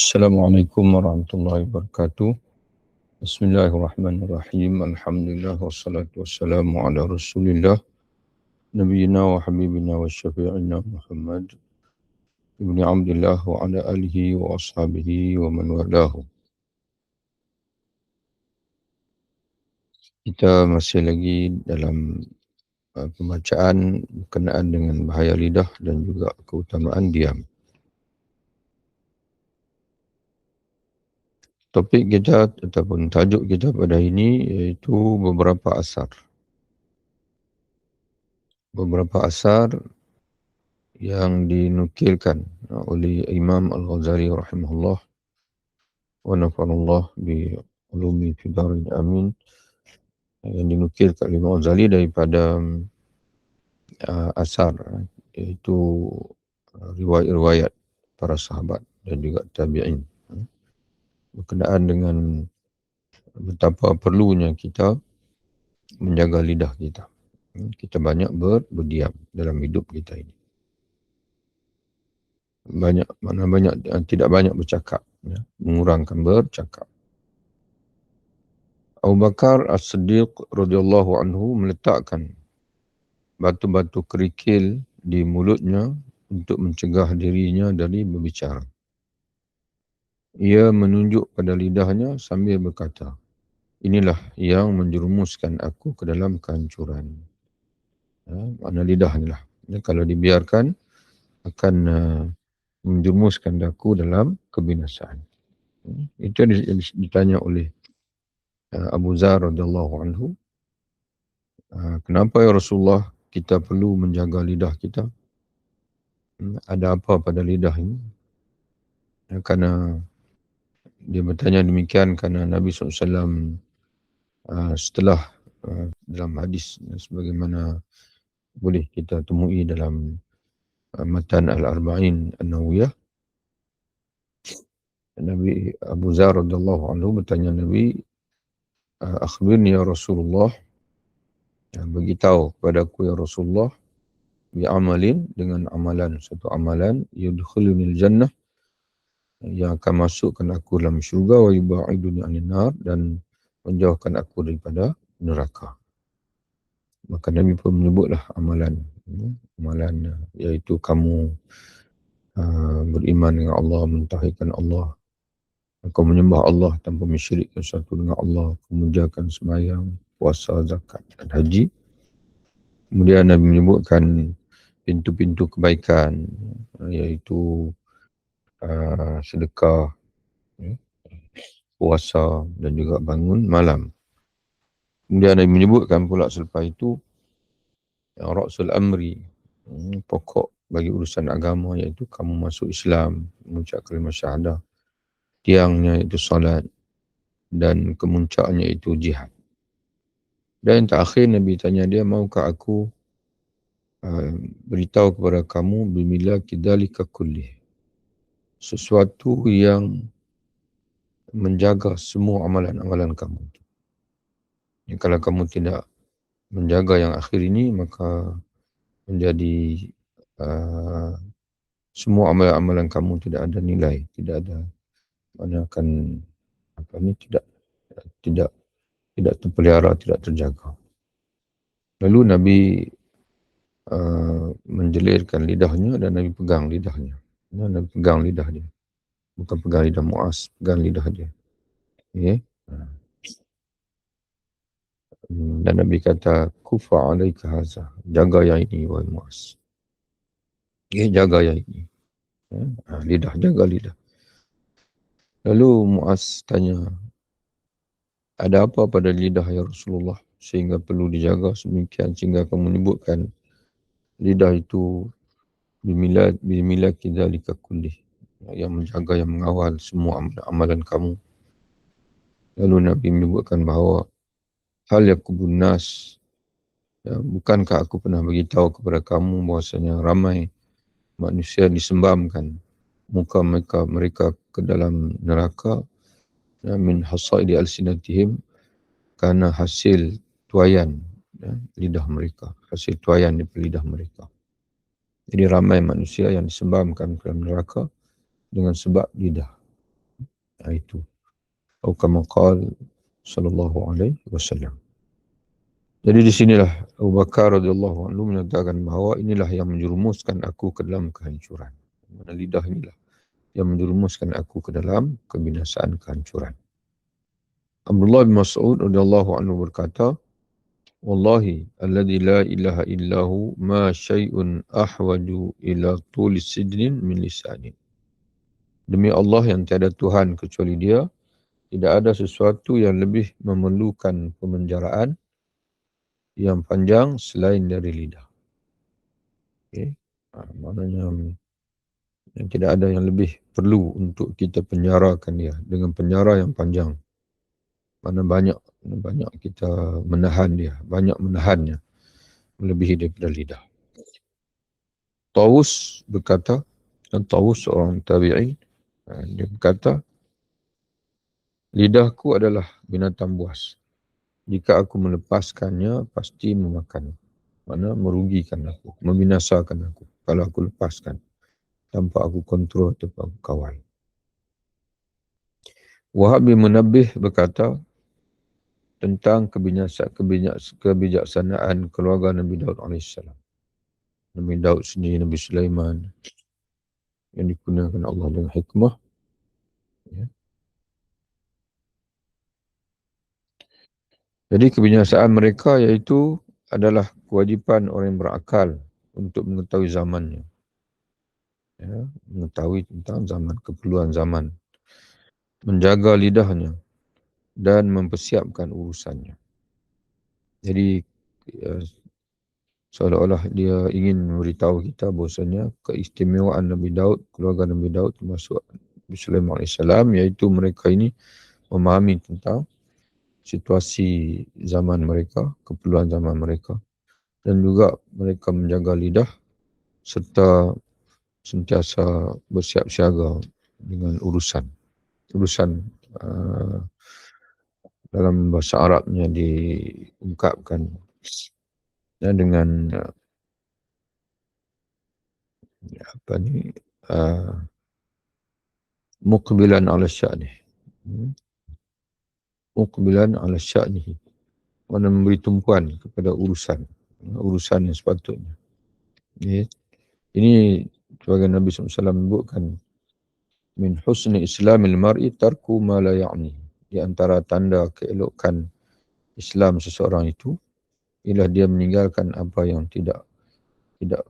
Assalamualaikum warahmatullahi wabarakatuh. Bismillahirrahmanirrahim. Alhamdulillah wassalatu wassalamu ala Rasulillah nabiyina wa habibina wa syafi'ina Muhammad ibni Abdullah wa ala alihi wa ashabihi wa man walahu. Kita masih lagi dalam pembacaan berkenaan dengan bahaya lidah dan juga keutamaan diam. Topik kita ataupun tajuk kita pada ini iaitu beberapa asar. Beberapa asar yang dinukilkan oleh Imam Al-Ghazali rahimahullah wa nafa'allah bi ulumi fi darin amin, yang dinukilkan oleh Imam Al-Ghazali daripada asar, iaitu riwayat-riwayat para sahabat dan juga tabi'in, berkenaan dengan betapa perlunya kita menjaga lidah kita. Kita banyak berdiam dalam hidup kita ini. Tidak banyak bercakap, mengurangkan bercakap. Abu Bakar As-Siddiq radhiyallahu anhu meletakkan batu-batu kerikil di mulutnya untuk mencegah dirinya dari berbicara. Ia menunjuk pada lidahnya sambil berkata, "Inilah yang menjerumuskan aku ke dalam kehancuran." Makna lidah inilah. Kalau dibiarkan akan menjerumuskan daku dalam kebinasaan. Itu ditanya oleh Abu Zar radhiyallahu anhu, kenapa ya Rasulullah kita perlu menjaga lidah kita? Ada apa pada lidah ini? Kerana dia bertanya demikian kerana Nabi SAW setelah dalam hadis sebagaimana boleh kita temui dalam Matan Al-Arba'in An-Nawawiyah, Nabi Abu Zar radhiyallahu anhu bertanya Nabi, akhbirni ya Rasulullah, beritahu kepadaku ya Rasulullah, bi'amalin, dengan amalan, satu amalan, yudkhulunil jannah, yang akan masukkan aku dalam syurga, wa yuba'iduni anin nar, dan menjauhkan aku daripada neraka. Maka Nabi pun menyebutlah amalan, iaitu kamu beriman dengan Allah, mentauhidkan Allah, kau menyembah Allah tanpa mensyirikkan sesuatu dengan Allah, mengerjakan sembahyang, puasa, zakat dan haji. Kemudian Nabi menyebutkan pintu-pintu kebaikan, iaitu sedekah, puasa dan juga bangun malam. Kemudian Nabi menyebutkan pula selepas itu Ra'sul Amri, pokok bagi urusan agama, iaitu kamu masuk Islam, mengucap kalimah syahadah, tiangnya itu salat, dan kemuncaknya itu jihad. Dan yang terakhir Nabi tanya dia, maukah aku beritahu kepada kamu bimilaki dzalika kullih, sesuatu yang menjaga semua amalan-amalan kamu. Kalau kamu tidak menjaga yang akhir ini, maka menjadi semua amalan-amalan kamu tidak ada nilai, tidak ada, mana akan tidak terpelihara, tidak terjaga. Lalu Nabi menjelirkan lidahnya dan Nabi pegang lidahnya. Nabi pegang lidah dia, bukan pegang lidah Muaz, pegang lidah dia. Okay. Dan Nabi kata, kufa alaika haza, jaga yang ini wahai Muaz. Jaga yang ini. Lidah, jaga lidah. Lalu Muaz tanya, ada apa pada lidah ya Rasulullah sehingga perlu dijaga sedemikian, sehingga kamu menyebutkan lidah itu bimilaki dzalika kullih, yang menjaga, yang mengawal semua amalan kamu. Lalu Nabi menyebutkan bahawa hal yakubun nas, bukankah aku pernah beritahu kepada kamu bahwasanya ramai manusia disembamkan muka mereka ke dalam neraka, min hasaidi alsinatihim, karena hasil tuayan lidah mereka, hasil tuayan di lidah mereka. Jadi ramai manusia yang disembamkan ke dalam neraka dengan sebab lidah. Itu. Atau kama qala sallallahu alaihi wasallam. Jadi di sinilah Abu Bakar radhiyallahu anhu menyatakan bahawa inilah yang menjerumuskan aku ke dalam kehancuran. Mana lidah inilah yang menjerumuskan aku ke dalam kebinasaan, kehancuran. Abdullah bin Mas'ud radhiyallahu anhu berkata, "Wallahi alladzi la ilaha illahu ma syai'un ahwaju ila tulis sidrin min lisanin." Demi Allah yang tiada Tuhan kecuali Dia, tidak ada sesuatu yang lebih memerlukan pemenjaraan yang panjang selain dari lidah. Okay. Maknanya yang tidak ada yang lebih perlu untuk kita penjarakan dia dengan penjara yang panjang. Mana banyak kita menahan dia, banyak menahannya melebihi daripada lidah. Tawus berkata, dan Tawus seorang tabi'in, dia berkata, lidahku adalah binatang buas. Jika aku melepaskannya, pasti memakan. Mana merugikan aku, membinasakan aku. Kalau aku lepaskan, tanpa aku kontrol atau aku kawal. Wahab bin Munabbih berkata, tentang kebijaksanaan keluarga Nabi Daud AS. Nabi Daud sendiri, Nabi Sulaiman, yang dikurniakan Allah dengan hikmah. Ya. Jadi kebijaksanaan mereka iaitu adalah kewajipan orang yang berakal untuk mengetahui zamannya. Ya, mengetahui tentang zaman, keperluan zaman. Menjaga lidahnya dan mempersiapkan urusannya. Jadi seolah-olah dia ingin memberitahu kita bahawasanya keistimewaan Nabi Daud, keluarga Nabi Daud termasuk Nabi Sulaiman AS, iaitu mereka ini memahami tentang situasi zaman mereka, keperluan zaman mereka, dan juga mereka menjaga lidah serta sentiasa bersiap siaga dengan urusan dalam bahasa Arabnya diungkapkan dengan muqbilan ala sya'nih. Muqbilan ala sya'nihi. Mana memberi tumpuan kepada urusan yang sepatutnya. Ini sebagai Nabi SAW menyebutkan, min husni islamil mar'i tarku ma la ya'ni. Di antara tanda keelokan Islam seseorang itu ialah dia meninggalkan apa yang tidak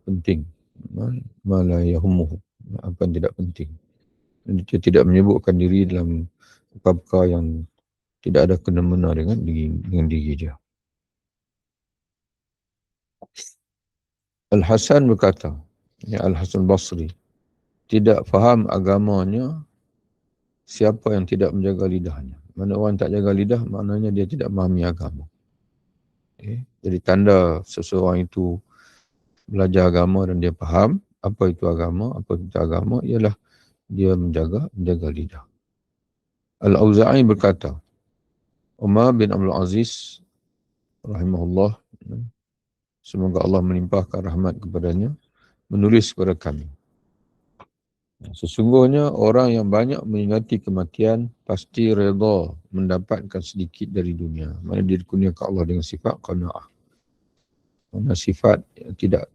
penting, ma la yahummuhu, apa yang tidak penting. Dia tidak menyebutkan diri dalam perkara yang tidak ada kena-mena dengan diri dia. Al-Hasan berkata, ya Al-Hasan Basri, tidak faham agamanya siapa yang tidak menjaga lidahnya. Mana orang tak jaga lidah, maknanya dia tidak memahami agama. Jadi tanda seseorang itu belajar agama dan dia faham apa itu agama, apa itu agama, ialah dia menjaga lidah. Al-Auza'i berkata, Umar bin Abdul Aziz rahimahullah, semoga Allah melimpahkan rahmat kepadanya, menulis kepada kami, sesungguhnya orang yang banyak mengingati kematian pasti redha mendapatkan sedikit dari dunia. Mana dia dikurniakan Allah dengan sifat qanaah. Mana sifat tidak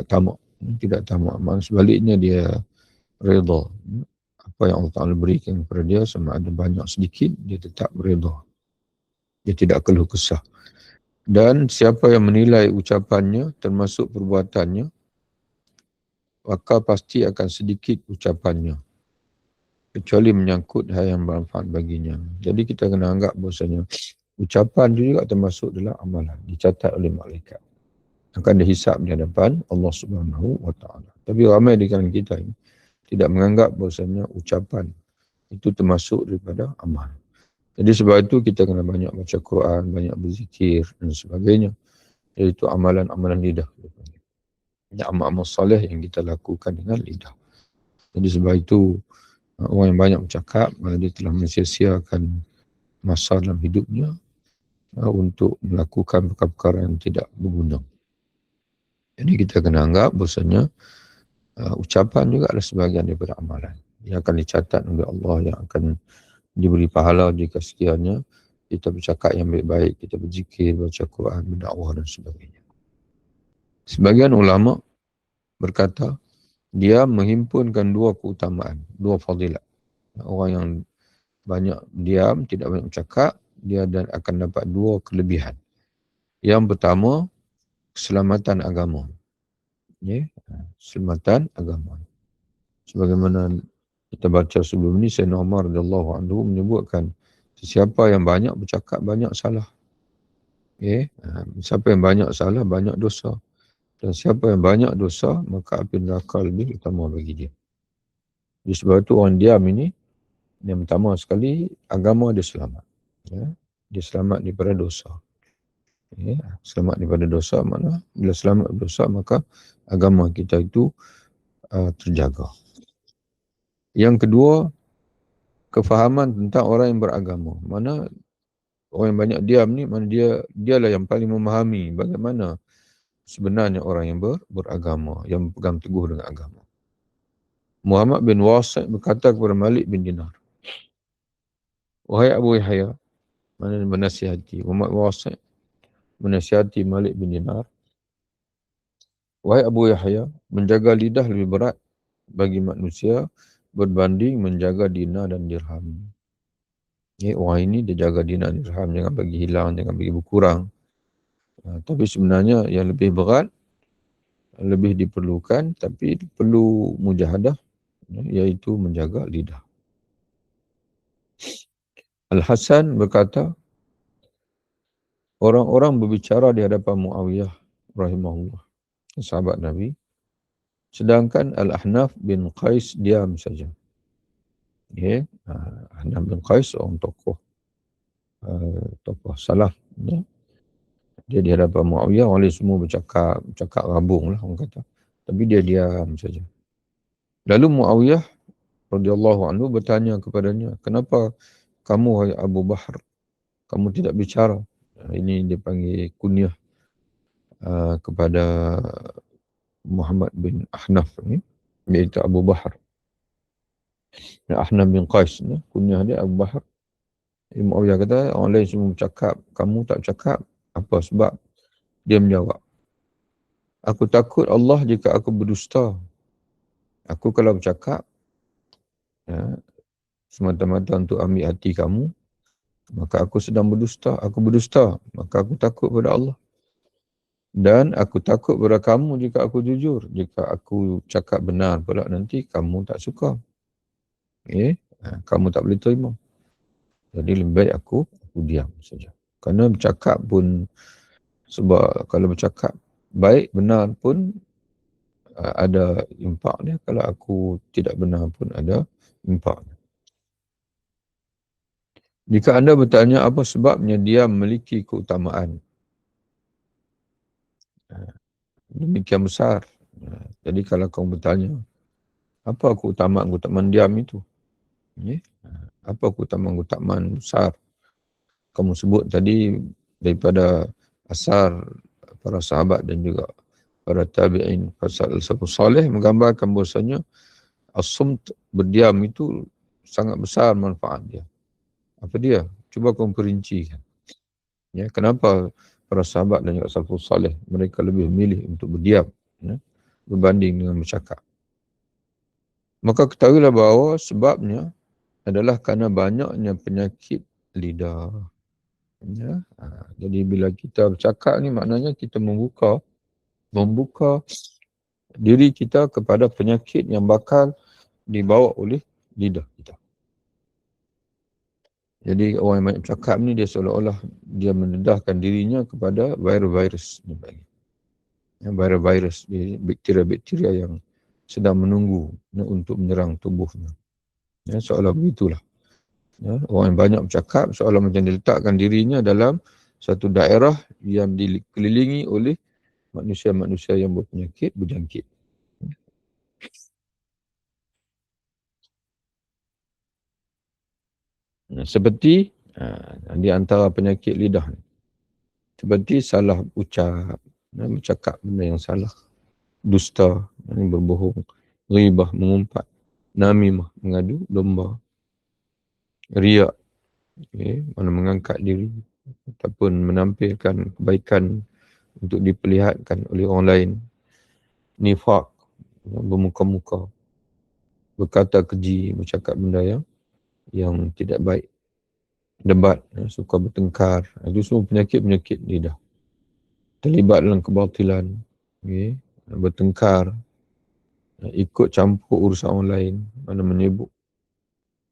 tamak. Maksudnya sebaliknya dia redha. Apa yang Allah Ta'ala berikan kepada dia, sama ada banyak sedikit, dia tetap redha. Dia tidak keluh kesah. Dan siapa yang menilai ucapannya termasuk perbuatannya, maka pasti akan sedikit ucapannya, kecuali menyangkut hal yang bermanfaat baginya. Jadi kita kena anggap bahasanya ucapan itu juga termasuk dalam amalan, dicatat oleh malaikat. Akan dihisap di hadapan Allah Subhanahu wa Ta'ala. Tapi ramai di kalangan kita ini tidak menganggap bahasanya ucapan itu termasuk daripada amal. Jadi sebab itu kita kena banyak baca Quran, banyak berzikir dan sebagainya. Iaitu amalan-amalan lidah. Ini amal-amal salih yang kita lakukan dengan lidah. Jadi sebab itu orang yang banyak bercakap, dia telah mensia-siakan masa dalam hidupnya untuk melakukan perkara-perkara yang tidak berguna. Jadi kita kena anggap bahasanya ucapan juga adalah sebahagian daripada amalan yang akan dicatat oleh Allah, yang akan diberi pahala jika sekiranya kita bercakap yang baik-baik, kita berzikir, baca Quran, berdakwah dan sebagainya. Sebagian ulama berkata, dia menghimpunkan dua keutamaan, dua fadilat. Orang yang banyak diam, tidak banyak bercakap, dia dan akan dapat dua kelebihan. Yang pertama, keselamatan agama. Ya, keselamatan agama. Sebagaimana kita baca sebelum ini, Sayyidina Umar radhiyallahu anhu menyebutkan, sesiapa yang banyak bercakap, banyak salah. Ya, siapa yang banyak salah, banyak dosa. Dan siapa yang banyak dosa, maka api neraka lebih utama bagi dia. Jadi sebab itu orang diam ini, yang pertama sekali, agama dia selamat. Ya, dia selamat daripada dosa. Ya, selamat daripada dosa, mana bila selamat daripada dosa, maka agama kita itu terjaga. Yang kedua, kefahaman tentang orang yang beragama. Mana orang yang banyak diam ni, mana dialah yang paling memahami bagaimana sebenarnya orang yang beragama, yang pegang teguh dengan agama. Muhammad bin Wasi' berkata kepada Malik bin Dinar, wahai Abu Yahya, mana menasihati Muhammad bin Wasi' menasihati Malik bin Dinar, wahai Abu Yahya, menjaga lidah lebih berat bagi manusia berbanding menjaga dinar dan dirham. Orang ini dia jaga dinar dan dirham, jangan bagi hilang, jangan bagi berkurang. Tapi sebenarnya yang lebih berat, lebih diperlukan, tapi perlu mujahadah, iaitu menjaga lidah. Al-Hasan berkata, orang-orang berbicara di hadapan Muawiyah rahimahullah, sahabat Nabi, sedangkan Al-Ahnaf bin Qais diam saja. Ahnaf bin Qais orang tokoh salaf. Dia di hadapan Muawiyah, orang lain semua bercakap rabung lah orang kata. Tapi dia diam saja. Lalu Muawiyah radhiyallahu anhu bertanya kepadanya, kenapa kamu, wahai Abu Bahr, kamu tidak bicara? Ini dia panggil kunyah kepada Muhammad bin Ahnaf ni, iaitu Abu Bahr. Ahnaf bin Qais ni, kunyah dia Abu Bahr. Muawiyah kata, orang lain semua bercakap, kamu tak bercakap. Apa sebab? Dia menjawab, aku takut Allah jika aku berdusta. Aku kalau bercakap, semata-mata untuk ambil hati kamu, maka aku sedang berdusta. Aku berdusta, maka aku takut pada Allah. Dan aku takut pada kamu jika aku jujur. Jika aku cakap benar pula nanti, kamu tak suka. Kamu tak boleh terima. Jadi lebih baik aku diam saja. Kerana bercakap pun, sebab kalau bercakap baik, benar pun ada impak dia. Kalau aku tidak benar pun ada impak dia. Jika anda bertanya apa sebabnya dia memiliki keutamaan demikian besar. Jadi kalau kamu bertanya, apa keutamaan diam itu? Apa keutamaan besar? Kamu sebut tadi daripada asar para sahabat dan juga para tabi'in, pasal salafus salih menggambarkan bahasanya as-sumt, berdiam itu sangat besar manfaat dia. Apa dia? Cuba kamu perincikan. Kenapa para sahabat dan juga salafus salih mereka lebih memilih untuk berdiam berbanding dengan bercakap? Maka ketahuilah bahawa sebabnya adalah kerana banyaknya penyakit lidah. Jadi bila kita bercakap ni, maknanya kita membuka diri kita kepada penyakit yang bakal dibawa oleh lidah kita. Jadi orang yang banyak bercakap ni, dia seolah-olah dia mendedahkan dirinya kepada virus-virus. Virus-virus, bakteria-bakteria yang sedang menunggu untuk menyerang tubuhnya. Seolah begitulah. Orang yang banyak bercakap seolah macam diletakkan dirinya dalam satu daerah yang dikelilingi oleh manusia-manusia yang berpenyakit berjangkit. Seperti di antara penyakit lidah, seperti salah ucap, bercakap benda yang salah, dusta, berbohong, ghibah, mengumpat, namimah, mengadu domba. riak, mana mengangkat diri ataupun menampilkan kebaikan untuk diperlihatkan oleh orang lain, nifaq, bermuka-muka, berkata keji, bercakap benda yang tidak baik, debat, suka bertengkar, itu semua penyakit-penyakit lidah. Terlibat dalam kebatilan, bertengkar, ikut campur urusan orang lain, mana menyebut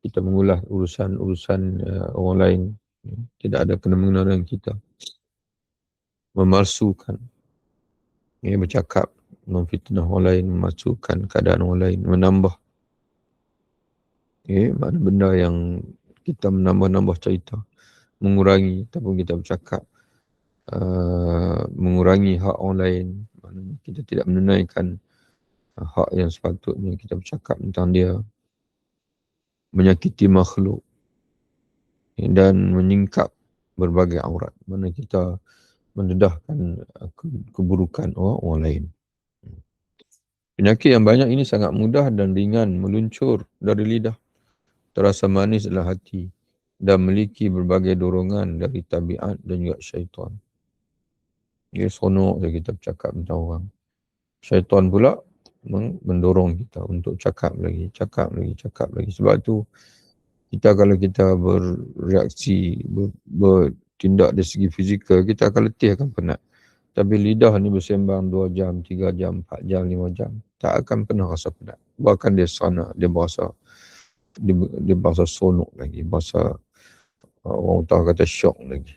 kita mengulas urusan-urusan orang lain, tidak ada kena-mengena dengan kita, memalsukan, bercakap, memfitnah orang lain, memalsukan keadaan orang lain, menambah, mana benda yang kita menambah-nambah cerita, mengurangi ataupun kita bercakap, mengurangi hak orang lain, maknanya kita tidak menunaikan hak yang sepatutnya kita bercakap tentang dia, menyakiti makhluk, dan menyingkap berbagai aurat, mana kita mendedahkan keburukan orang lain. Penyakit yang banyak ini sangat mudah dan ringan meluncur dari lidah, terasa manis dalam hati dan memiliki berbagai dorongan dari tabiat dan juga syaitan. Dia seronok saja kita bercakap tentang orang. Syaitan pula mendorong kita untuk cakap lagi. Sebab tu kita kalau kita bereaksi, bertindak dari segi fizikal, kita akan letih, akan penat. Tapi lidah ni bersembang 2 jam, 3 jam, 4 jam, 5 jam, tak akan pernah rasa penat. Bahkan dia sana, dia berasa sonok lagi, berasa orang utara kata syok lagi.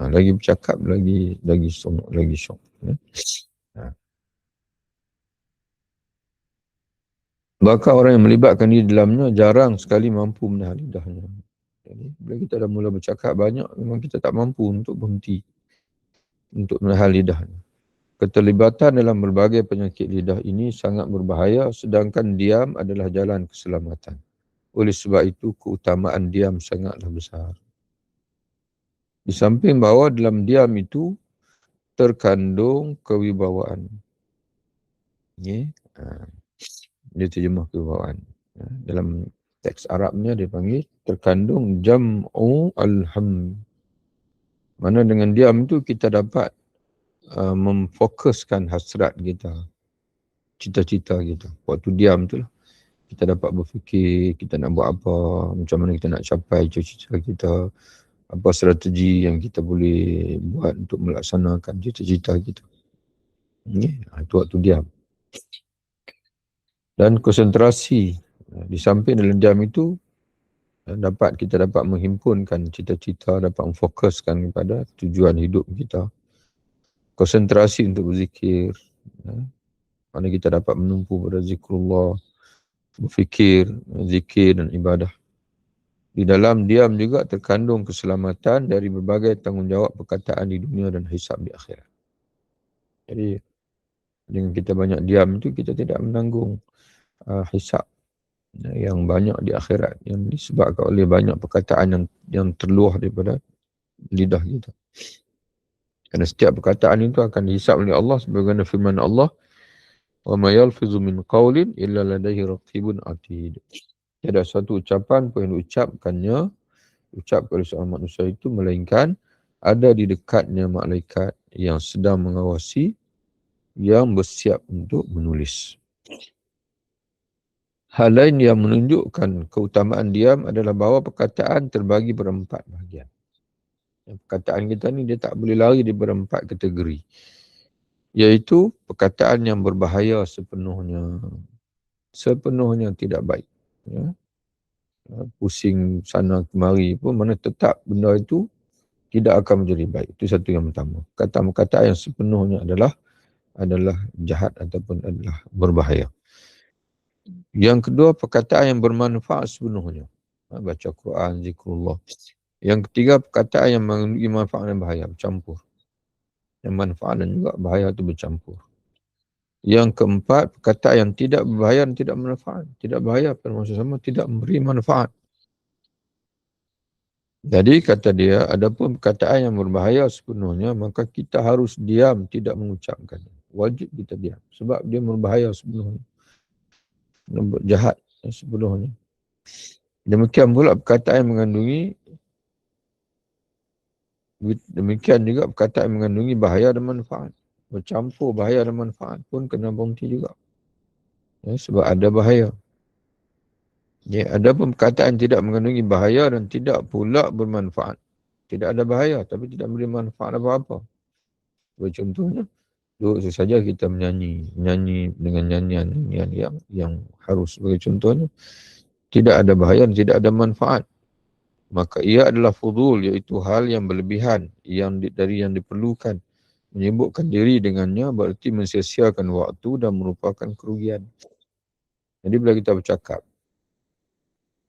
Lagi bercakap, lagi sonok, lagi syok. Bahkan orang yang melibatkan diri dalamnya jarang sekali mampu menahan lidahnya. Jadi, bila kita dah mula bercakap banyak, memang kita tak mampu untuk berhenti, untuk menahan lidahnya. Keterlibatan dalam berbagai penyakit lidah ini sangat berbahaya, sedangkan diam adalah jalan keselamatan. Oleh sebab itu, keutamaan diam sangatlah besar. Di samping bahawa dalam diam itu terkandung kewibawaan. Dia terjemah kewibawaan. Dalam teks Arabnya dia panggil terkandung jam'u alham. Mana dengan diam tu kita dapat memfokuskan hasrat kita, cita-cita kita. Waktu diam tu lah, kita dapat berfikir kita nak buat apa, macam mana kita nak capai cita-cita kita, apa strategi yang kita boleh buat untuk melaksanakan cita-cita kita. Itu waktu diam. Dan konsentrasi di samping dalam diam itu kita dapat menghimpunkan cita-cita, dapat memfokuskan kepada tujuan hidup kita. Konsentrasi untuk berzikir, mana kita dapat menumpu pada zikrullah, berfikir, zikir dan ibadah. Di dalam diam juga terkandung keselamatan dari berbagai tanggungjawab perkataan di dunia dan hisab di akhirat. Jadi dengan kita banyak diam itu, kita tidak menanggung hisab yang banyak di akhirat yang disebabkan oleh banyak perkataan yang terluah daripada lidah kita. Kerana setiap perkataan itu akan dihisab oleh Allah sebagaimana firman Allah, wa ma yalfizu min qawlin illa ladaihi raqibun atid. Tiada satu ucapan pun yang diucapkan oleh seorang manusia itu melainkan ada di dekatnya malaikat yang sedang mengawasi, yang bersiap untuk menulis. Hal lain yang menunjukkan keutamaan diam adalah bahawa perkataan terbagi berempat bahagian. Perkataan kita ni dia tak boleh lari di berempat kategori. Iaitu perkataan yang berbahaya sepenuhnya tidak baik. Pusing sana kemari pun, mana tetap benda itu tidak akan menjadi baik. Itu satu yang pertama. Perkataan yang sepenuhnya adalah jahat ataupun adalah berbahaya. Yang kedua, perkataan yang bermanfaat sepenuhnya. Baca Quran, zikrullah. Yang ketiga, perkataan yang mengandungi manfaat dan bahaya, bercampur. Yang manfaat dan juga bahaya itu bercampur. Yang keempat, perkataan yang tidak berbahaya dan tidak manfaat. Tidak bahaya pada masa sama, tidak memberi manfaat. Jadi kata dia, adapun perkataan yang berbahaya sepenuhnya, maka kita harus diam, tidak mengucapkan. Wajib kita diam. Sebab dia berbahaya sepenuhnya. Jahat sepenuhnya. Demikian pula perkataan yang mengandungi bahaya dan manfaat. Bercampur bahaya dan manfaat pun kena berhenti juga. Ya, sebab ada bahaya. Ya, ada pun perkataan tidak mengandungi bahaya dan tidak pula bermanfaat. Tidak ada bahaya tapi tidak memberi manfaat apa-apa. Contohnya, duduk saja kita menyanyi dengan nyanyian yang harus. Sebagai contohnya, tidak ada bahaya dan tidak ada manfaat. Maka ia adalah fudul, iaitu hal yang berlebihan dari yang diperlukan. Menyibukkan diri dengannya berarti mensia-siakan waktu dan merupakan kerugian. Jadi bila kita bercakap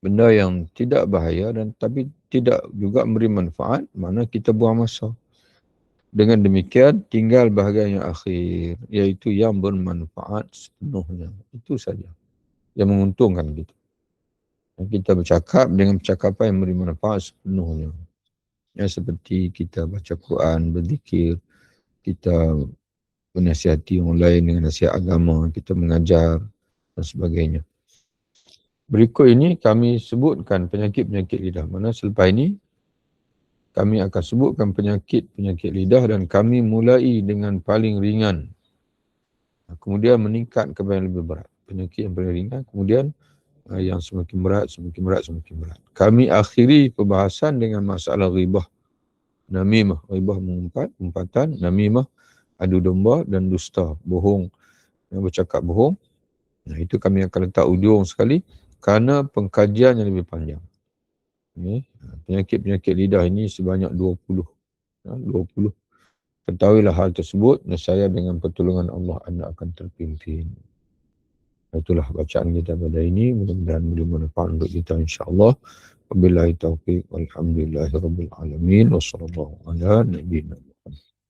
benda yang tidak bahaya dan tapi tidak juga memberi manfaat, mana kita buang masa. Dengan demikian tinggal bahagian yang akhir, iaitu yang bermanfaat sepenuhnya. Itu saja yang menguntungkan kita. Kita bercakap dengan percakapan yang memberi manfaat sepenuhnya. Ya, seperti kita baca Quran, berzikir, kita menasihati orang lain dengan nasihat agama, kita mengajar dan sebagainya. Berikut ini kami sebutkan penyakit-penyakit lidah. Mana selepas ini kami akan sebutkan penyakit-penyakit lidah dan kami mulai dengan paling ringan. Kemudian meningkat kepada yang lebih berat. Penyakit yang paling ringan, kemudian yang semakin berat. Kami akhiri perbahasan dengan masalah ghibah, namimah, ghibah umpatan, namimah, adu domba dan dusta, bohong, yang bercakap bohong. Nah, itu kami akan letak ujung sekali kerana pengkajian yang lebih panjang. Penyakit-penyakit lidah ini sebanyak 20. 20. Ketahuilah hal tersebut, nescaya dengan pertolongan Allah anda akan terpimpin. Itulah bacaan kita pada ini. Mudah-mudahan bermanfaat untuk kita insya-Allah. Wabillahi taufiq walhamdulillahirabbil alamin. Wassallallahu ala nabiyyina